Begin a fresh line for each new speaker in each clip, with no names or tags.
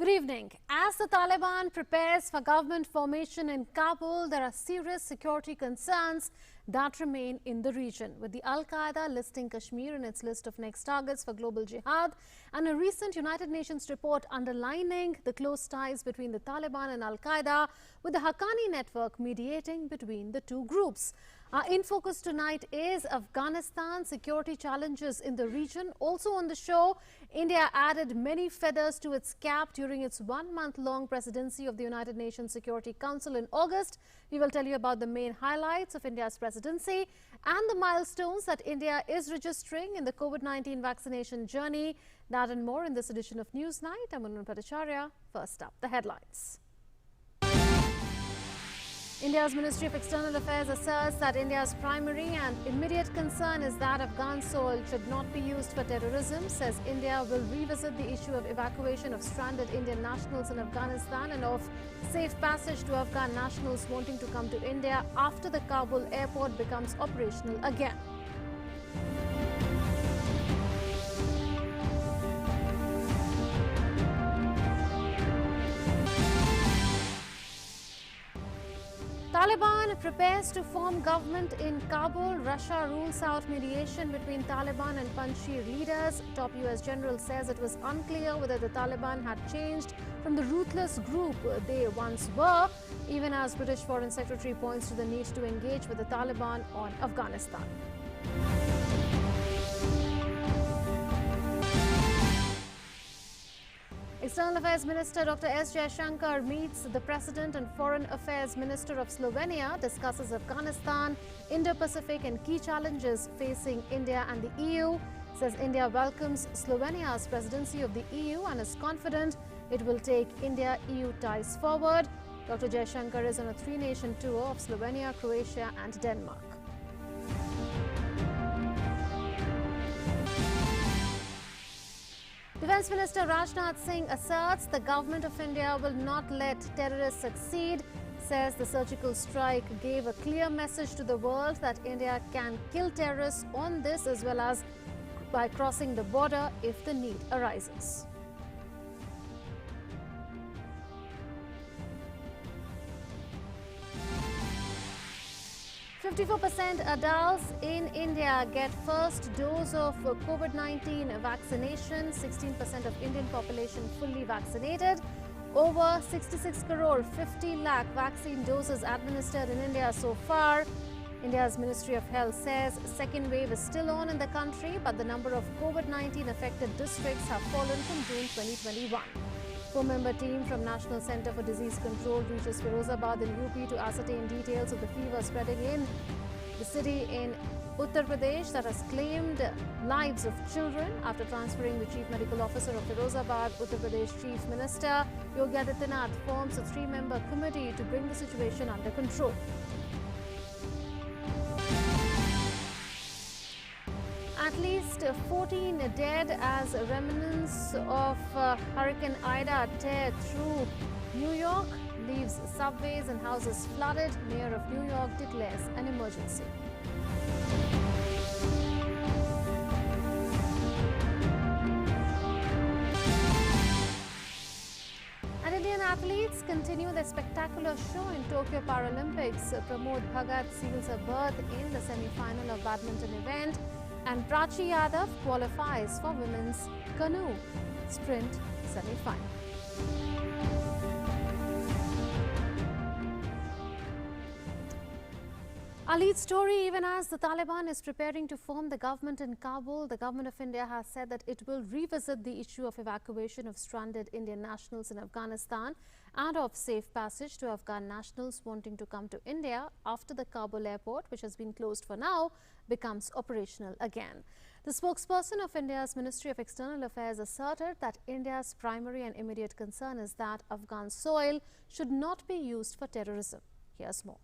Good evening. As the Taliban prepares for government formation in Kabul, there are serious security concerns that remain in the region, with the Al-Qaeda listing Kashmir in its list of next targets for global jihad, and a recent United Nations report underlining the close ties between the Taliban and Al-Qaeda, with the Haqqani network mediating between the two groups. In focus tonight is Afghanistan, security challenges in the region. Also on the show, India added many feathers to its cap during its one-month-long presidency of the United Nations Security Council in August. We will tell you about the main highlights of India's presidency and the milestones that India is registering in the COVID-19 vaccination journey. That and more in this edition of Newsnight. I'm Unman Bhattacharya. First up, the headlines. India's Ministry of External Affairs asserts that India's primary and immediate concern is that Afghan soil should not be used for terrorism. Says India will revisit the issue of evacuation of stranded Indian nationals in Afghanistan and of safe passage to Afghan nationals wanting to come to India after the Kabul airport becomes operational again. Taliban prepares to form government in Kabul. Russia rules out mediation between Taliban and Panjshir leaders. Top US general says it was unclear whether the Taliban had changed from the ruthless group they once were, even as British Foreign Secretary points to the need to engage with the Taliban on Afghanistan. External Affairs Minister Dr. S. Jaishankar meets the President and Foreign Affairs Minister of Slovenia, discusses Afghanistan, Indo-Pacific and key challenges facing India and the EU. Says India welcomes Slovenia's presidency of the EU and is confident it will take India-EU ties forward. Dr. Jaishankar is on a three-nation tour of Slovenia, Croatia and Denmark. Defence Minister Rajnath Singh asserts the government of India will not let terrorists succeed. Says the surgical strike gave a clear message to the world that India can kill terrorists on this as well as by crossing the border if the need arises. %54% adults in India get first dose of COVID-19 vaccination. 16% of Indian population fully vaccinated. Over 66 crore 50 lakh vaccine doses administered in India so far. India's Ministry of Health says second wave is still on in the country, but the number of COVID-19 affected districts have fallen from June 2021. Four-member team from National Centre for Disease Control reaches Firozabad in UP to ascertain details of the fever spreading in the city in Uttar Pradesh that has claimed lives of children after transferring the Chief Medical Officer of Firozabad. Uttar Pradesh Chief Minister Yogi Adityanath forms a three-member committee to bring the situation under control. At least 14 dead as remnants of Hurricane Ida tear through New York, leaves subways and houses flooded. Mayor of New York declares an emergency. And Indian athletes continue their spectacular show in Tokyo Paralympics. Pramod Bhagat seals a berth in the semi-final of badminton event. And Prachi Yadav qualifies for women's canoe sprint semi-final. Our lead story, even as the Taliban is preparing to form the government in Kabul, the government of India has said that it will revisit the issue of evacuation of stranded Indian nationals in Afghanistan and of safe passage to Afghan nationals wanting to come to India after the Kabul airport, which has been closed for now, becomes operational again. The spokesperson of India's Ministry of External Affairs asserted that India's primary and immediate concern is that Afghan soil should not be used for terrorism. Here's more.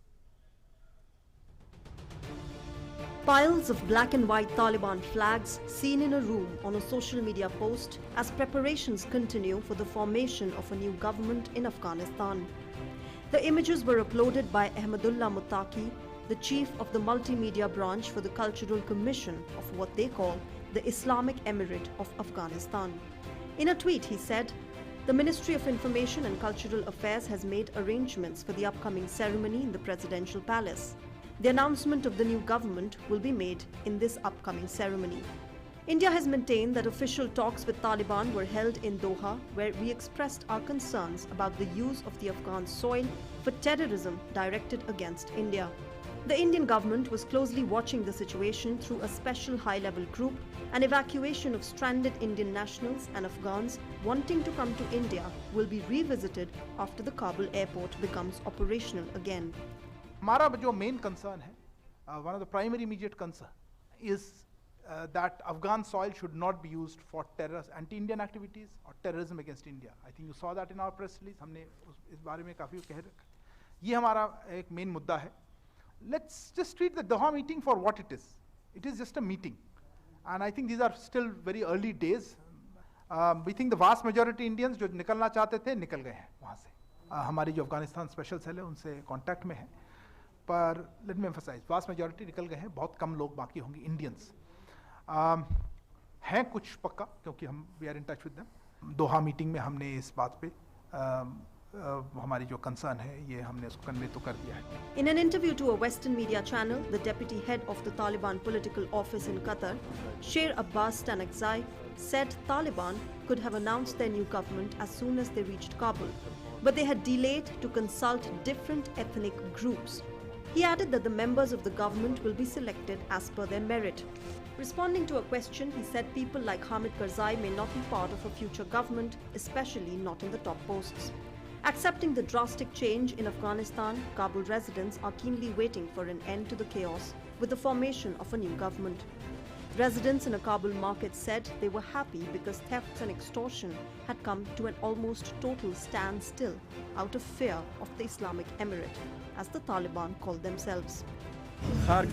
Piles of black and white Taliban flags seen in a room on a social media post as preparations continue for the formation of a new government in Afghanistan. The images were uploaded by Ahmadullah Muttaqi, the chief of the multimedia branch for the Cultural Commission of what they call the Islamic Emirate of Afghanistan. In a tweet, he said, The Ministry of Information and Cultural Affairs has made arrangements for the upcoming ceremony in the presidential palace. The announcement of the new government will be made in this upcoming ceremony. India has maintained that official talks with Taliban were held in Doha, where we expressed our concerns about the use of the Afghan soil for terrorism directed against India. The Indian government was closely watching the situation through a special high-level group. An evacuation of stranded Indian nationals and Afghans wanting to come to India will be revisited after the Kabul airport becomes operational again.
हमारा जो main concern है, one of the primary immediate concern is that Afghan soil should not be used for anti-Indian activities or terrorism against India. I think you saw that in our press release. हमने इस बारे में काफी कह रखा है. ये हमारा एक मेन मुद्दा है. Let's just treat the Doha meeting for what it is. It is just a meeting, and I think these are still very early days. We think the vast majority Indians जो निकलना चाहते थे निकल गए हैं वहाँ से. हमारी जो अफगानिस्तान स्पेशल सेल है उनसे कांटेक्ट में है, पर let me emphasise vast majority निकल गए हैं. बहुत कम लोग बाकी होंगे इंडियंस. हैं कुछ पक्का, क्योंकि हम we are in touch with them. Doha meeting में हमने इस बात पे हमारी जो कंसर्न है ये हमने उसको कन्वे तो कर दिया है.
In an interview to a Western media channel, the deputy head of the Taliban political office in Qatar, Sher Abbas Stanakzai, said Taliban could have announced their new government as soon as they reached Kabul, but they had delayed to consult different ethnic groups. He added that the members of the government will be selected as per their merit. Responding to a question, he said people like Hamid Karzai may not be part of a future government, especially not in the top posts. Accepting the drastic change in Afghanistan, Kabul residents are keenly waiting for an end to the chaos with the formation of a new government. Residents in a Kabul market said they were happy because thefts and extortion had come to an almost total standstill out of fear of the Islamic Emirate, as the Taliban call themselves.
A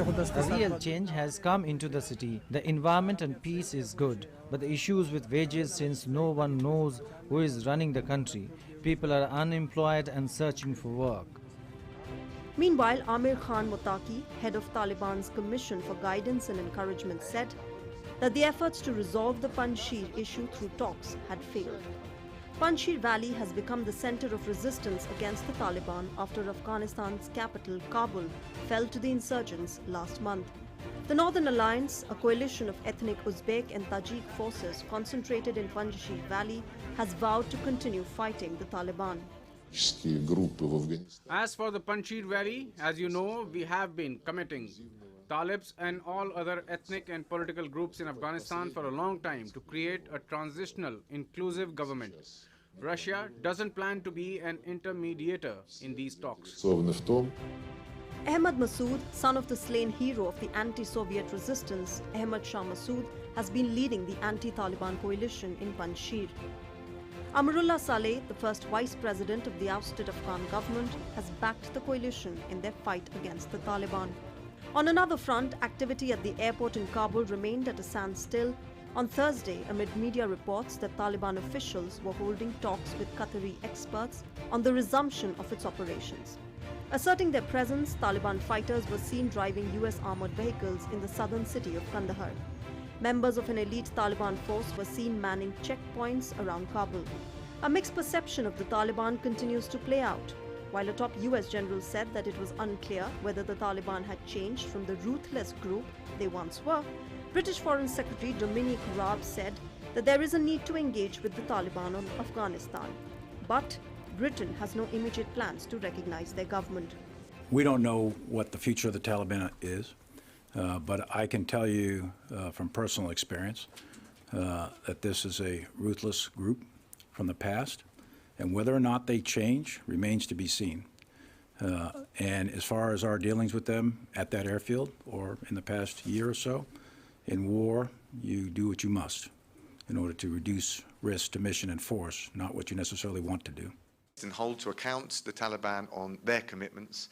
real change has come into the city. The environment and peace is good, but the issues with wages, since no one knows who is running the country. People are unemployed and searching for work.
Meanwhile, Amir Khan Motaki, head of Taliban's Commission for Guidance and Encouragement, said that the efforts to resolve the Panjshir issue through talks had failed. Panjshir Valley has become the center of resistance against the Taliban after Afghanistan's capital, Kabul, fell to the insurgents last month. The Northern Alliance, a coalition of ethnic Uzbek and Tajik forces concentrated in Panjshir Valley, has vowed to continue fighting the Taliban.
As for the Panjshir Valley, as you know, we have been committing Talibs and all other ethnic and political groups in Afghanistan for a long time to create a transitional, inclusive government. Russia doesn't plan to be an intermediator in these talks.
Ahmad Massoud, son of the slain hero of the anti-Soviet resistance, Ahmad Shah Massoud, has been leading the anti-Taliban coalition in Panjshir. Amarullah Saleh, the first vice president of the ousted Afghan government, has backed the coalition in their fight against the Taliban. On another front, activity at the airport in Kabul remained at a standstill on Thursday amid media reports that Taliban officials were holding talks with Qatari experts on the resumption of its operations. Asserting their presence, Taliban fighters were seen driving US armored vehicles in the southern city of Kandahar. Members of an elite Taliban force were seen manning checkpoints around Kabul. A mixed perception of the Taliban continues to play out. While a top US general said that it was unclear whether the Taliban had changed from the ruthless group they once were, British Foreign Secretary Dominic Raab said that there is a need to engage with the Taliban on Afghanistan. But Britain has no immediate plans to recognize their government.
We don't know what the future of the Taliban is, but I can tell you from personal experience that this is a ruthless group from the past, and whether or not they change remains to be seen. And as far as our dealings with them at that airfield or in the past year or so, in war, you do what you must in order to reduce risk to mission and force, not what you necessarily want to do.
And hold to account the Taliban on their commitments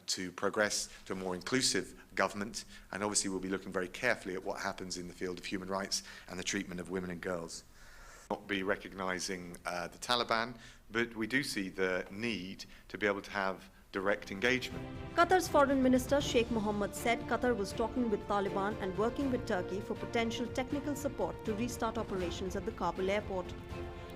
to progress to a more inclusive government, and obviously we'll be looking very carefully at what happens in the field of human rights and the treatment of women and girls. Not be recognising the Taliban, but we do see the need to be able to have direct engagement.
Qatar's Foreign Minister Sheikh Mohammed said Qatar was talking with Taliban and working with Turkey for potential technical support to restart operations at the Kabul airport.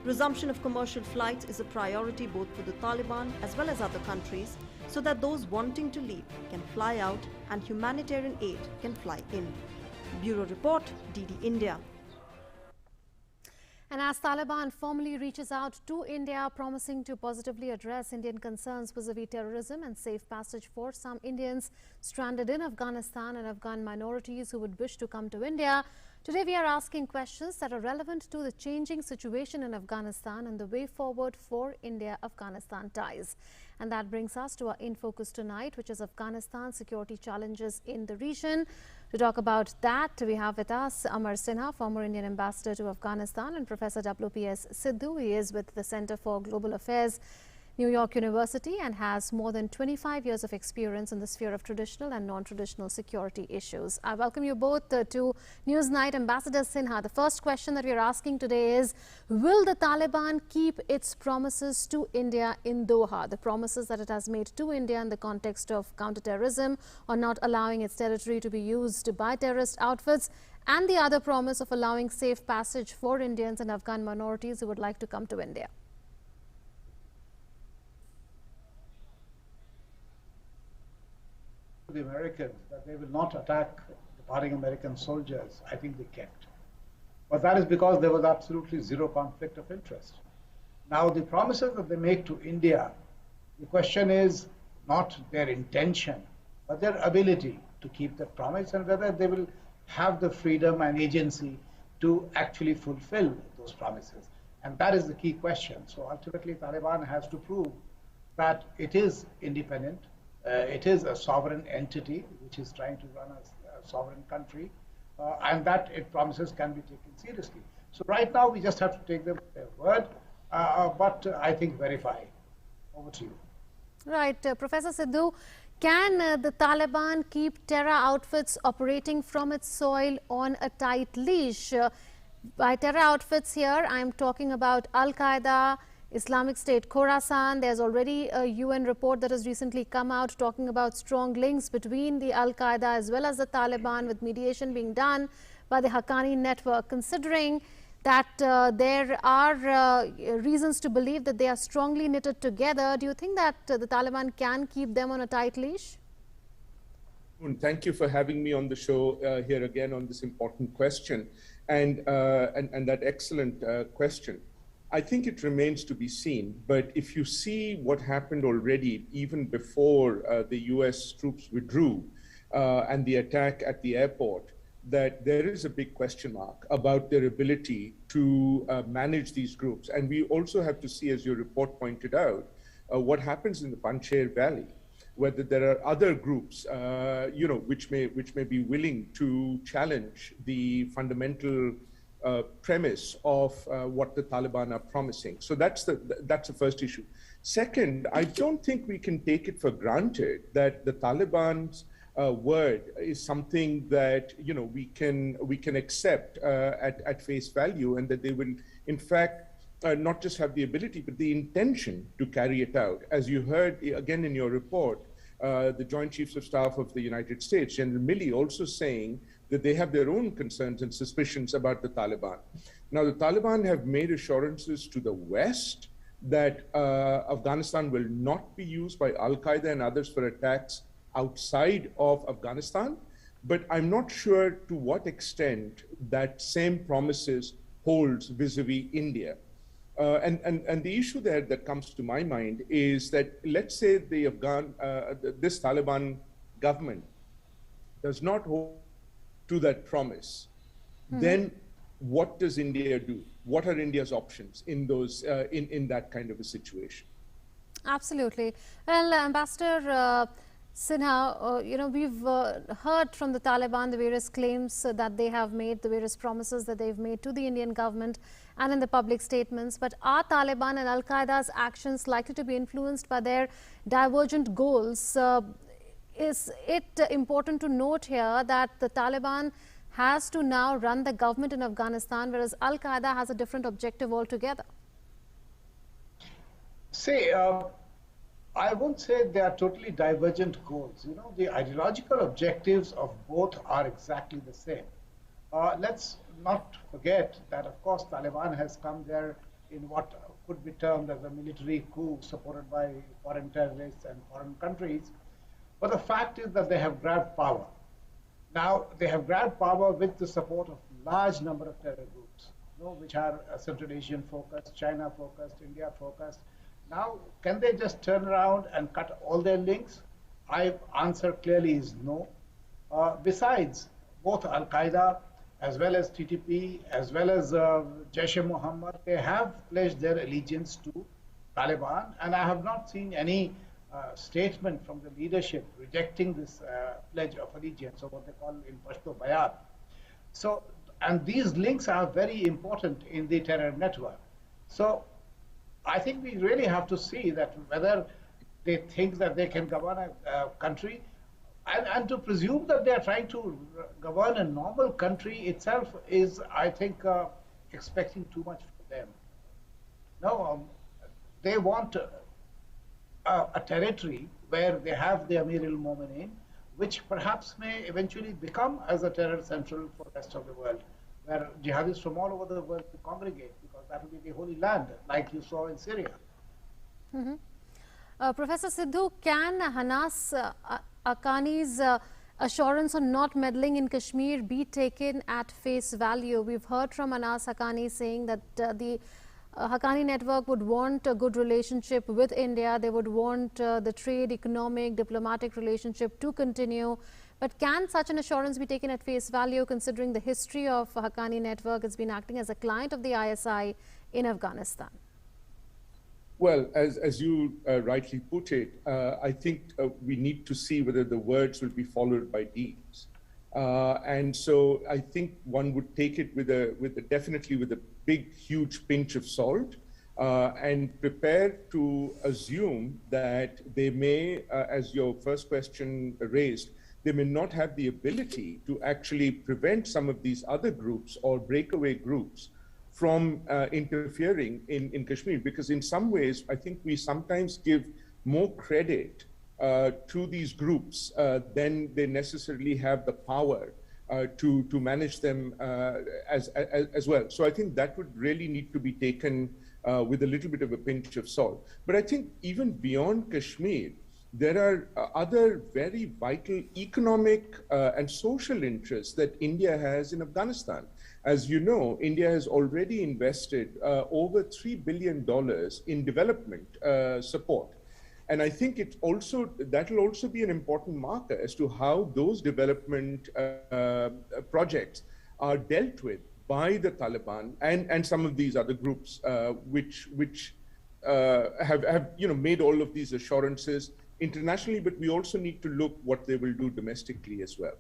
Resumption of commercial flights is a priority both for the Taliban as well as other countries, so that those wanting to leave can fly out and humanitarian aid can fly in. Bureau Report, DD India.
And as Taliban formally reaches out to India, promising to positively address Indian concerns vis-a-vis terrorism and safe passage for some Indians stranded in Afghanistan and Afghan minorities who would wish to come to India, today we are asking questions that are relevant to the changing situation in Afghanistan and the way forward for India-Afghanistan ties. And that brings us to our In Focus tonight, which is Afghanistan security challenges in the region. To talk about that, we have with us Amar Sinha, former Indian ambassador to Afghanistan, and Professor WPS Sidhu. He is with the Center for Global Affairs, New York University, and has more than 25 years of experience in the sphere of traditional and non-traditional security issues. I welcome you both to Newsnight. Ambassador Sinha, the first question that we are asking today is, will the Taliban keep its promises to India in Doha, the promises that it has made to India in the context of counterterrorism or not allowing its territory to be used by terrorist outfits, and the other promise of allowing safe passage for Indians and Afghan minorities who would like to come to India?
The Americans that they will not attack departing American soldiers, I think they kept. But that is because there was absolutely zero conflict of interest. Now, the promises that they make to India, the question is not their intention, but their ability to keep that promise and whether they will have the freedom and agency to actually fulfill those promises. And that is the key question. So ultimately, Taliban has to prove that it is independent. It is a sovereign entity which is trying to run a sovereign country, and that it promises can be taken seriously. So right now we just have to take them at their word, but I think verify. Over to you.
Right, Professor Sidhu, can the Taliban keep terror outfits operating from its soil on a tight leash? By terror outfits here, I am talking about Al-Qaeda, Islamic State Khorasan. There's already a UN report that has recently come out talking about strong links between the Al-Qaeda as well as the Taliban, with mediation being done by the Haqqani network. Considering that there are reasons to believe that they are strongly knitted together, do you think that the Taliban can keep them on a tight leash?
Thank you for having me on the show here again on this important question and that excellent question. I think it remains to be seen, but if you see what happened already, even before the US troops withdrew and the attack at the airport, that there is a big question mark about their ability to manage these groups. And we also have to see, as your report pointed out, what happens in the Panjshir Valley, whether there are other groups, which may be willing to challenge the fundamental premise of what the Taliban are promising. So that's the first issue. Second, I don't think we can take it for granted that the Taliban's word is something that we can accept at face value, and that they will, in fact, not just have the ability but the intention to carry it out. As you heard again in your report, the Joint Chiefs of Staff of the United States, General Milley, also saying that they have their own concerns and suspicions about the Taliban. Now, the Taliban have made assurances to the West that Afghanistan will not be used by Al-Qaeda and others for attacks outside of Afghanistan, but I'm not sure to what extent that same promises holds vis-a-vis India. And the issue there that comes to my mind is that, let's say this Taliban government does not hold to that promise, then what does India do? What are India's options in those in that kind of a situation?
Absolutely. Well, Ambassador Sinha, we've heard from the Taliban the various claims that they have made, the various promises that they've made to the Indian government and in the public statements. But are Taliban and Al-Qaeda's actions likely to be influenced by their divergent goals? Is it important to note here that the Taliban has to now run the government in Afghanistan, whereas Al-Qaeda has a different objective altogether?
See, I won't say they are totally divergent goals. The ideological objectives of both are exactly the same. Let's not forget that, of course, Taliban has come there in what could be termed as a military coup supported by foreign terrorists and foreign countries. But the fact is that they have grabbed power. Now, they have grabbed power with the support of large number of terror groups, which are Central Asian focused, China focused, India focused. Now, can they just turn around and cut all their links? My answer clearly is no. Besides, both Al-Qaeda as well as TTP, as well as Jaish-e-Mohammed, they have pledged their allegiance to Taliban, and I have not seen any statement from the leadership rejecting this pledge of allegiance, or what they call in Pashto Bayat. So, and these links are very important in the terror network. So, I think we really have to see that whether they think that they can govern a country, and to presume that they are trying to govern a normal country itself is, I think, expecting too much from them. No, they want a territory where they have the Amir al-Mu'minin, which perhaps may eventually become as a terror central for the rest of the world, where jihadists from all over the world to congregate, because that will be the holy land, like you saw in Syria.
Professor Sidhu, can Hanas Haqqani's assurance on not meddling in Kashmir be taken at face value? We've heard from Hanas Haqqani saying that the Haqqani network would want a good relationship with India. They would want the trade, economic, diplomatic relationship to continue. But can such an assurance be taken at face value, considering the history of Haqqani network has been acting as a client of the ISI in Afghanistan?
Well, as you rightly put it, I think we need to see whether the words will be followed by deeds. And so I think one would take it definitely with a big, huge pinch of salt, and prepare to assume that they may, as your first question raised, they may not have the ability to actually prevent some of these other groups or breakaway groups from interfering in Kashmir, because in some ways, I think we sometimes give more credit to these groups than they necessarily have the power to manage them as well. So I think that would really need to be taken with a little bit of a pinch of salt. But I think even beyond Kashmir, there are other very vital economic and social interests that India has in Afghanistan. As you know, India has already invested over $3 billion in development support. And I think that will also be an important marker as to how those development projects are dealt with by the Taliban and some of these other groups which have made all of these assurances internationally, but we also need to look what they will do domestically as well.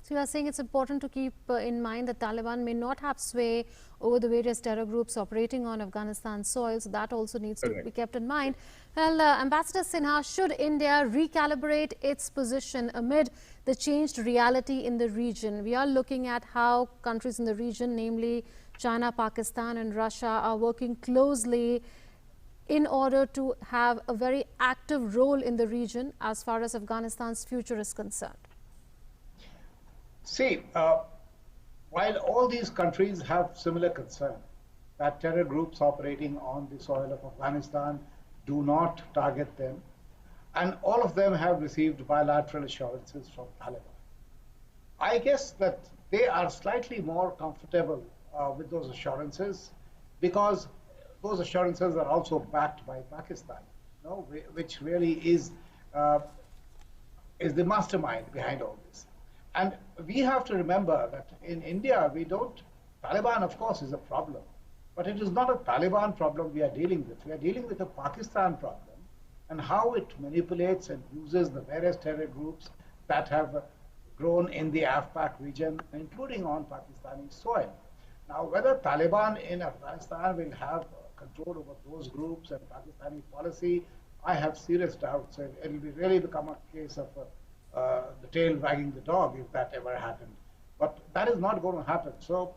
So you are saying it's important to keep in mind that Taliban may not have sway over the various terror groups operating on Afghanistan soil, so that also needs to be kept in mind. Well, Ambassador Sinha, should India recalibrate its position amid the changed reality in the region? We are looking at how countries in the region, namely China, Pakistan and Russia, are working closely in order to have a very active role in the region as far as Afghanistan's future is concerned.
See, while all these countries have similar concern that terror groups operating on the soil of Afghanistan do not target them, and all of them have received bilateral assurances from Taliban, I guess that they are slightly more comfortable with those assurances, because those assurances are also backed by Pakistan, which really is the mastermind behind all this. And we have to remember that in India, Taliban, of course, is a problem, but it is not a Taliban problem we are dealing with. We are dealing with a Pakistan problem, and how it manipulates and uses the various terror groups that have grown in the AfPak region, including on Pakistani soil. Now, whether Taliban in Afghanistan will have control over those groups and Pakistani policy, I have serious doubts. It will really become a case of the tail wagging the dog if that ever happened. But that is not going to happen. So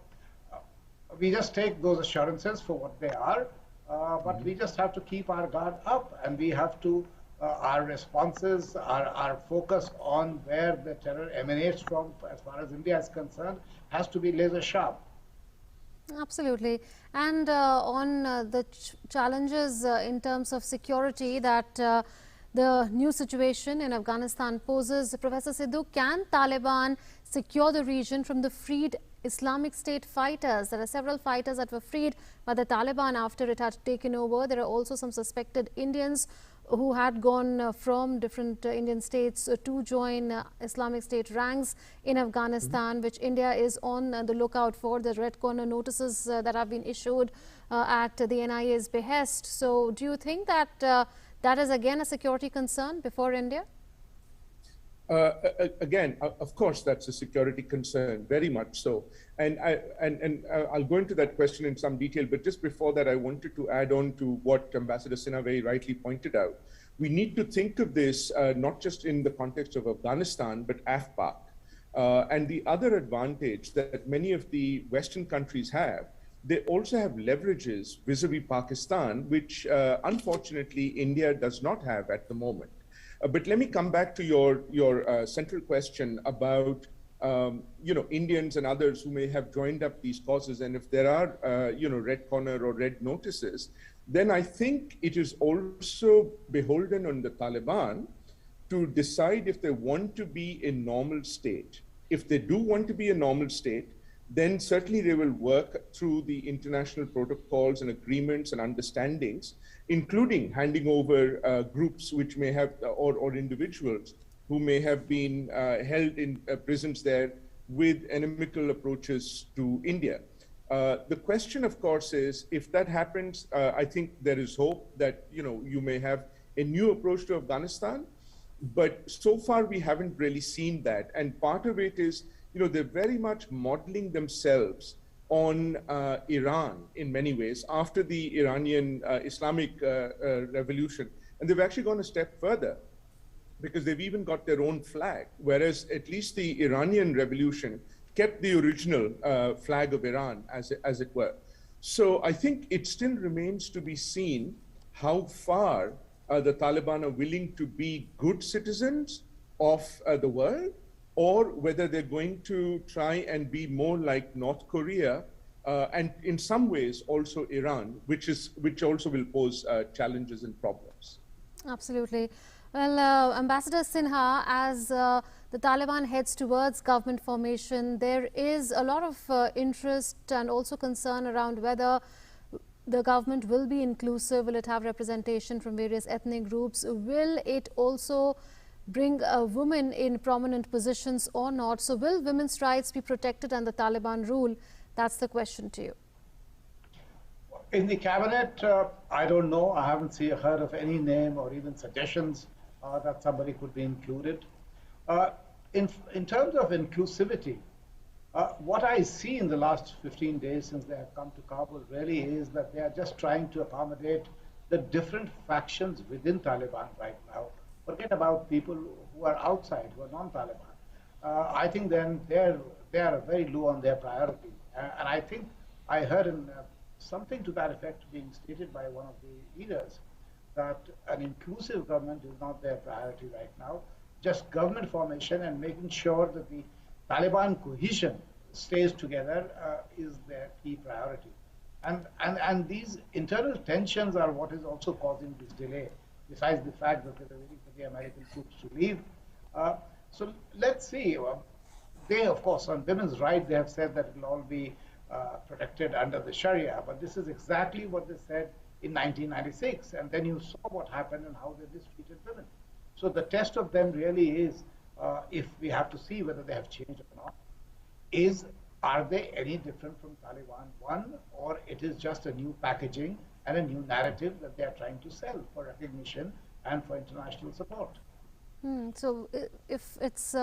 we just take those assurances for what they are, but we just have to keep our guard up, and we have to, our responses, our focus on where the terror emanates from, as far as India is concerned, has to be laser sharp.
Absolutely. And on the challenges in terms of security that the new situation in Afghanistan poses, Professor Sidhu, can Taliban secure the region from the freed Islamic State fighters? There are several fighters that were freed by the Taliban after it had taken over. There are also some suspected Indians who had gone from different Indian states to join Islamic State ranks in Afghanistan, which India is on the lookout for. The red corner notices that have been issued at the NIA's behest. So do you think that that is again a security concern before India?
Again, of course, that's a security concern, very much so. And I'll go into that question in some detail, but just before that, I wanted to add on to what Ambassador Sinha very rightly pointed out. We need to think of this not just in the context of Afghanistan, but AFPAC. And the other advantage that many of the Western countries have, they also have leverages vis-a-vis Pakistan, which unfortunately India does not have at the moment. But let me come back to your central question about Indians and others who may have joined up these causes, and if there are red corner or red notices, then I think it is also beholden on the Taliban to decide if they want to be a normal state. If they do want to be a normal state, then certainly they will work through the international protocols and agreements and understandings, including handing over groups which may have, or individuals who may have been held in prisons there with inimical approaches to India. The question, of course, is if that happens, I think there is hope that, you may have a new approach to Afghanistan, but so far we haven't really seen that. And part of it is, they're very much modeling themselves on Iran in many ways after the Iranian Islamic revolution. And they've actually gone a step further because they've even got their own flag, whereas at least the Iranian revolution kept the original flag of Iran, as it were. So I think it still remains to be seen how far the Taliban are willing to be good citizens of the world, or whether they're going to try and be more like North Korea, and in some ways also Iran, which also will pose challenges and problems.
Absolutely. Well, Ambassador Sinha, as the Taliban heads towards government formation, there is a lot of interest and also concern around whether the government will be inclusive, will it have representation from various ethnic groups, will it also bring women in prominent positions or not. So will women's rights be protected under Taliban rule? That's the question to you.
In the cabinet, I don't know. I haven't heard of any name or even suggestions that somebody could be included. In terms of inclusivity, what I see in the last 15 days since they have come to Kabul really is that they are just trying to accommodate the different factions within Taliban right now. Forget about people who are outside, who are non-Taliban. I think then they are very low on their priority. And I think I heard something to that effect being stated by one of the leaders, that an inclusive government is not their priority right now. Just government formation and making sure that the Taliban cohesion stays together is their key priority. And these internal tensions are what is also causing this delay, besides the fact that they're waiting for the American troops to leave. So let's see. They, of course, on women's rights, they have said that it will all be protected under the Sharia, but this is exactly what they said in 1996, and then you saw what happened and how they mistreated women. So the test of them really is, if we have to see whether they have changed or not, are they any different from Taliban one, or it is just a new packaging and a new narrative that they are trying to sell for recognition and for international support.
So if it's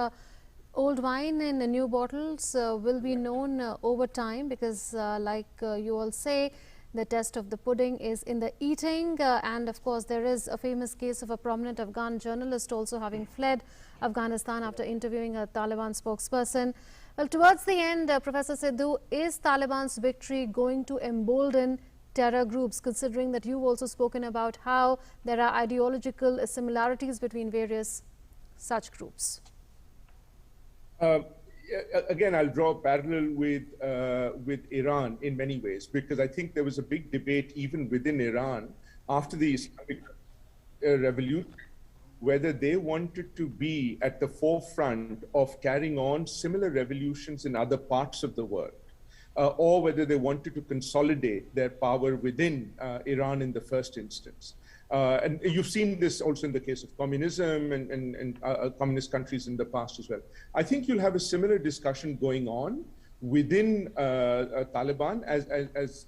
old wine in new bottles, will be known over time, because like you all say, the test of the pudding is in the eating. And of course, there is a famous case of a prominent Afghan journalist also having fled Afghanistan after interviewing a Taliban spokesperson. Well, towards the end, Professor Sidhu, is Taliban's victory going to embolden terror groups, considering that you've also spoken about how there are ideological similarities between various such groups?
again, I'll draw a parallel with Iran in many ways, because I think there was a big debate even within Iran after the Islamic revolution, whether they wanted to be at the forefront of carrying on similar revolutions in other parts of the world, or whether they wanted to consolidate their power within Iran in the first instance. And you've seen this also in the case of communism and communist countries in the past as well. I think you'll have a similar discussion going on within Taliban,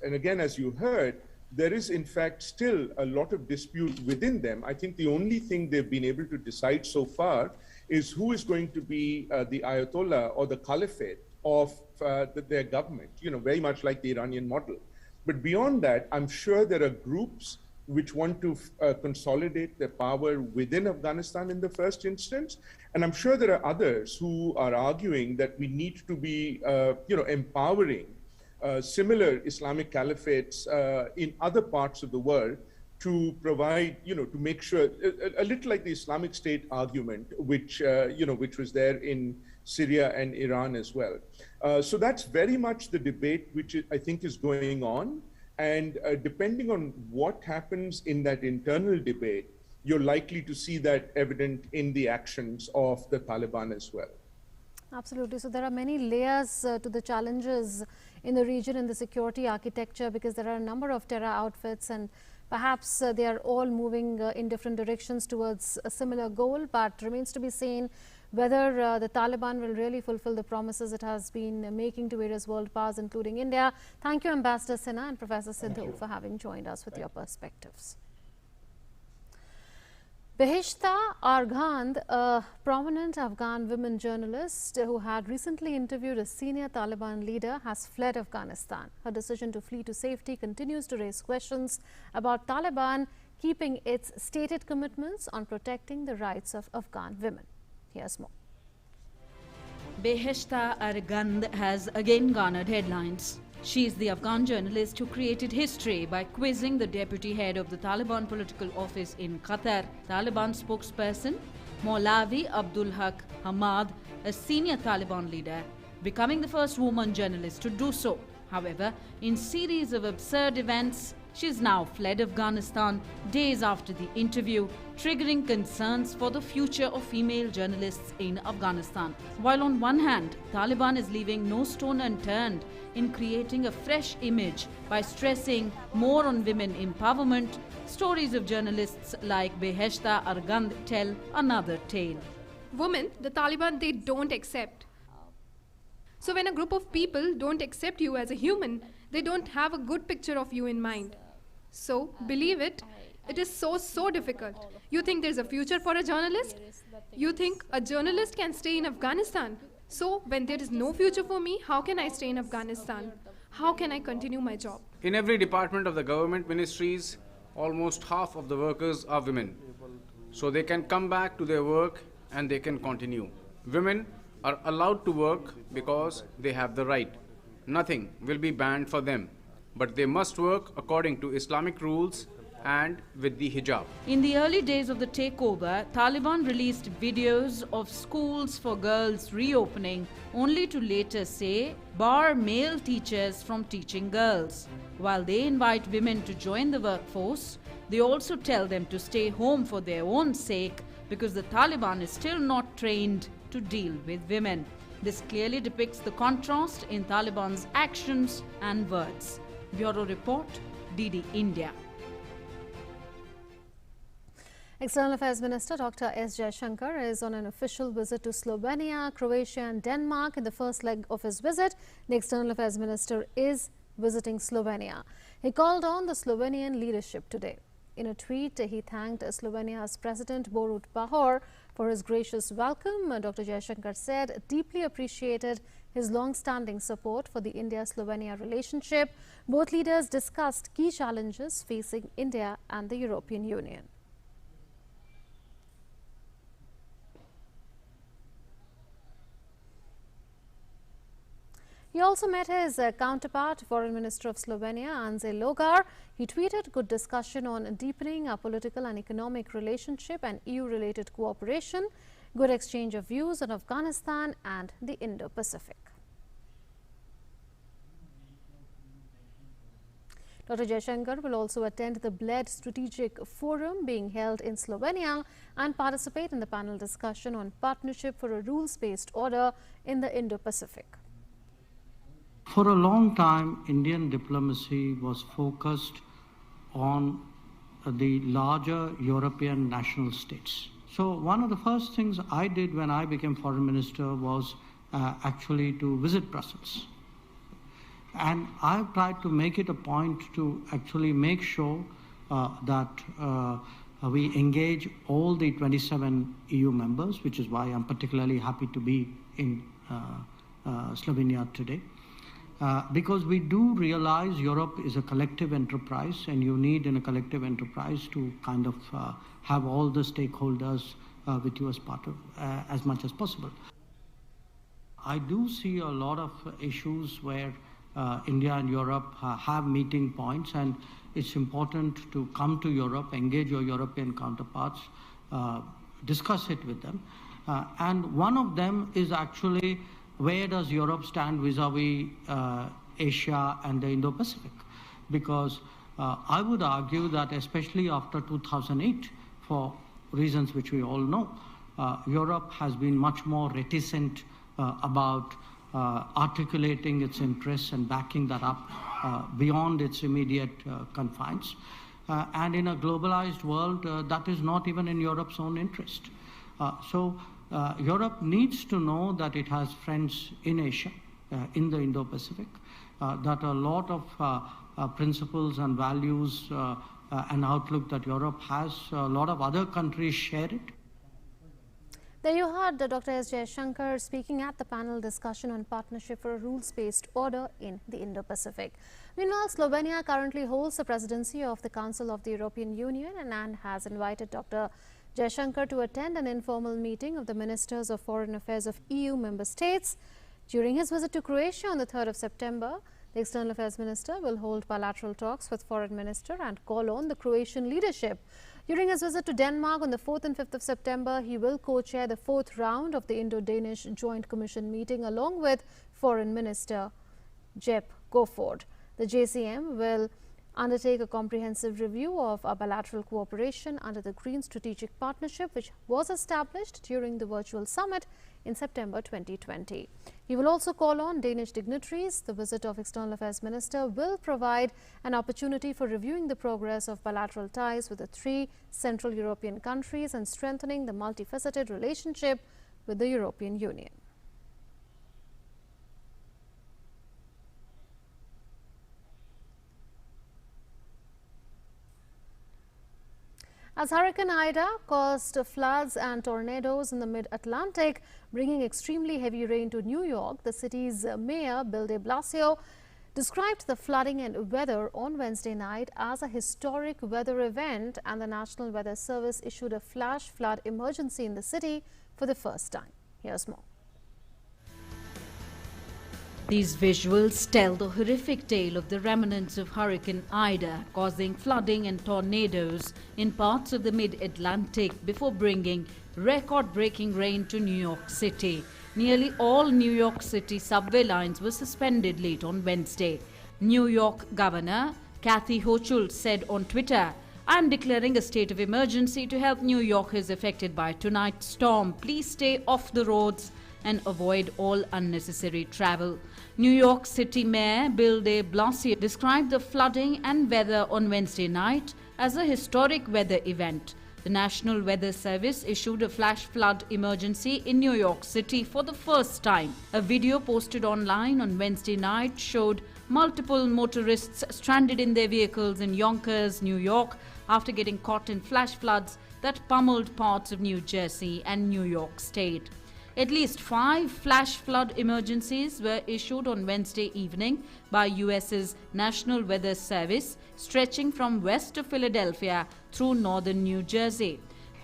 and again, as you heard, there is in fact still a lot of dispute within them. I think the only thing they've been able to decide so far is who is going to be the Ayatollah or the caliphate of their government, very much like the Iranian model. But beyond that, I'm sure there are groups which want to consolidate their power within Afghanistan in the first instance. And I'm sure there are others who are arguing that we need to be, empowering similar Islamic caliphates in other parts of the world to provide, to make sure, a little like the Islamic State argument, which was there in Syria and Iran as well. So that's very much the debate which I think is going on. And depending on what happens in that internal debate, you're likely to see that evident in the actions of the Taliban as well.
Absolutely. So there are many layers to the challenges in the region and the security architecture, because there are a number of terror outfits and perhaps they are all moving in different directions towards a similar goal, but remains to be seen whether the Taliban will really fulfill the promises it has been making to various world powers, including India. Thank you, Ambassador Sinha and Professor Sidhu, for having joined us with your perspectives. Beheshta Arghand, a prominent Afghan women journalist who had recently interviewed a senior Taliban leader, has fled Afghanistan. Her decision to flee to safety continues to raise questions about Taliban keeping its stated commitments on protecting the rights of Afghan women. Here's more.
Beheshta Arghand has again garnered headlines. She is the Afghan journalist who created history by quizzing the deputy head of the Taliban political office in Qatar, Taliban spokesperson Maulavi Abdul Haq Hamad, a senior Taliban leader, becoming the first woman journalist to do so. However, in series of absurd events, she has now fled Afghanistan days after the interview, triggering concerns for the future of female journalists in Afghanistan. While on one hand, Taliban is leaving no stone unturned in creating a fresh image by stressing more on women empowerment, stories of journalists like Beheshta Arghand tell another tale.
Women, the Taliban, they don't accept. So when a group of people don't accept you as a human, they don't have a good picture of you in mind. So, believe it, it is so difficult. You think there's a future for a journalist? You think a journalist can stay in Afghanistan? So, when there is no future for me, how can I stay in Afghanistan? How can I continue my job?
In every department of the government ministries, almost half of the workers are women. So they can come back to their work and they can continue. Women are allowed to work because they have the right. Nothing will be banned for them, but they must work according to Islamic rules and with the hijab.
In the early days of the takeover, Taliban released videos of schools for girls reopening, only to later say bar male teachers from teaching girls. While they invite women to join the workforce, they also tell them to stay home for their own sake because the Taliban is still not trained to deal with women. This clearly depicts the contrast in Taliban's actions and words. Bureau Report, DD India.
External Affairs Minister Dr. S. Jaishankar is on an official visit to Slovenia, Croatia and Denmark. In the first leg of his visit, the External Affairs Minister is visiting Slovenia. He called on the Slovenian leadership today. In a tweet, he thanked Slovenia's President Borut Pahor for his gracious welcome. Dr. Jaishankar said deeply appreciated his long-standing support for the India-Slovenia relationship. Both leaders discussed key challenges facing India and the European Union. He also met his counterpart, Foreign Minister of Slovenia, Anže Logar. He tweeted good discussion on deepening our political and economic relationship and EU-related cooperation. good exchange of views on Afghanistan and the Indo-Pacific. Dr. Jaishankar will also attend the Bled Strategic Forum being held in Slovenia and participate in the panel discussion on partnership for a rules-based order in the Indo-Pacific.
For a long time, Indian diplomacy was focused on the larger European national states. So one of the first things I did when I became foreign minister was actually to visit Brussels. And I've tried to make it a point to actually make sure that we engage all the 27 EU members, which is why I'm particularly happy to be in Slovenia today. Because we do realize Europe is a collective enterprise, and you need in a collective enterprise to kind of have all the stakeholders with you as part of as much as possible. I do see a lot of issues where India and Europe have meeting points, and it's important to come to Europe, engage your European counterparts, discuss it with them. And one of them is actually, where does Europe stand vis-a-vis Asia and the Indo-Pacific? Because I would argue that especially after 2008, for reasons which we all know, Europe has been much more reticent about articulating its interests and backing that up beyond its immediate confines. And in a globalized world, that is not even in Europe's own interest. So Europe needs to know that it has friends in Asia, in the Indo-Pacific, that a lot of principles and values and outlook that Europe has, a lot of other countries share it.
There you heard Dr. S. Jaishankar speaking at the panel discussion on partnership for a rules-based order in the Indo-Pacific. Meanwhile, Slovenia currently holds the presidency of the Council of the European Union and has invited Dr. Jaishankar to attend an informal meeting of the Ministers of Foreign Affairs of EU member states. During his visit to Croatia on the 3rd of September, the External Affairs Minister will hold bilateral talks with Foreign Minister and call on the Croatian leadership. During his visit to Denmark on the 4th and 5th of September, he will co-chair the 4th round of the Indo-Danish Joint Commission meeting along with Foreign Minister Jep Kofod. The JCM will undertake a comprehensive review of our bilateral cooperation under the Green Strategic Partnership, which was established during the virtual summit in September 2020. He will also call on Danish dignitaries. The visit of External Affairs Minister will provide an opportunity for reviewing the progress of bilateral ties with the 3 Central European countries and strengthening the multifaceted relationship with the European Union. As Hurricane Ida caused floods and tornadoes in the mid-Atlantic, bringing extremely heavy rain to New York, the city's mayor, Bill de Blasio, described the flooding and weather on Wednesday night as a historic weather event, and the National Weather Service issued a flash flood emergency in the city for the first time. Here's more.
These visuals tell the horrific tale of the remnants of Hurricane Ida, causing flooding and tornadoes in parts of the mid-Atlantic before bringing record-breaking rain to New York City. Nearly all New York City subway lines were suspended late on Wednesday. New York Governor Kathy Hochul said on Twitter, "I'm declaring a state of emergency to help New Yorkers affected by tonight's storm. Please stay off the roads and avoid all unnecessary travel." New York City Mayor Bill de Blasio described the flooding and weather on Wednesday night as a historic weather event. The National Weather Service issued a flash flood emergency in New York City for the first time. A video posted online on Wednesday night showed multiple motorists stranded in their vehicles in Yonkers, New York, after getting caught in flash floods that pummeled parts of New Jersey and New York State. At least 5 flash flood emergencies were issued on Wednesday evening by US's National Weather Service, stretching from west of Philadelphia through northern New Jersey.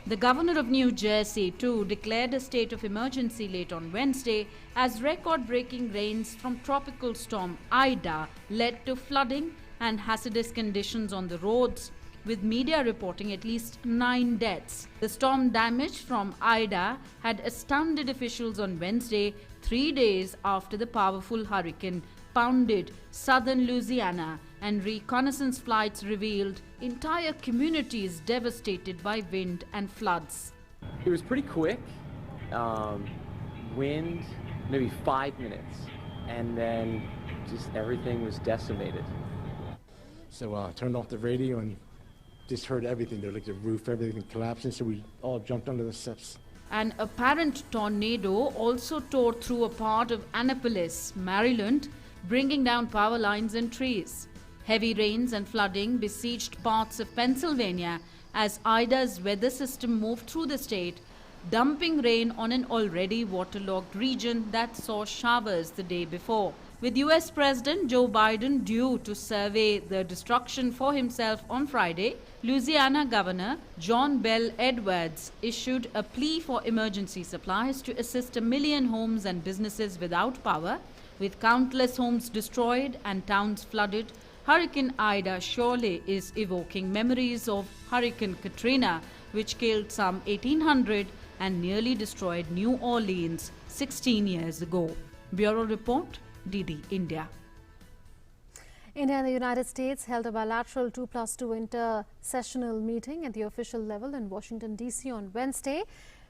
The governor of New Jersey, too, declared a state of emergency late on Wednesday as record-breaking rains from tropical storm Ida led to flooding and hazardous conditions on the roads. with media reporting at least 9 deaths. The storm damage from Ida had astounded officials on Wednesday, 3 days after the powerful hurricane pounded southern Louisiana, and reconnaissance flights revealed entire communities devastated by wind and floods.
It was pretty quick. Wind, maybe 5 minutes, and then just everything was decimated.
So I turned off the radio and just heard everything there, like the roof, everything collapsing, so we all jumped under the steps.
An apparent tornado also tore through a part of Annapolis, Maryland, bringing down power lines and trees. Heavy rains and flooding besieged parts of Pennsylvania as Ida's weather system moved through the state, dumping rain on an already waterlogged region that saw showers the day before. With US President Joe Biden due to survey the destruction for himself on Friday, Louisiana Governor John Bel Edwards issued a plea for emergency supplies to assist 1 million homes and businesses without power. With countless homes destroyed and towns flooded, Hurricane Ida surely is evoking memories of Hurricane Katrina, which killed some 1,800 and nearly destroyed New Orleans 16 years ago. Bureau Report, DD India.
India and the United States held a bilateral 2+2 inter-sessional meeting at the official level in Washington, D.C. on Wednesday,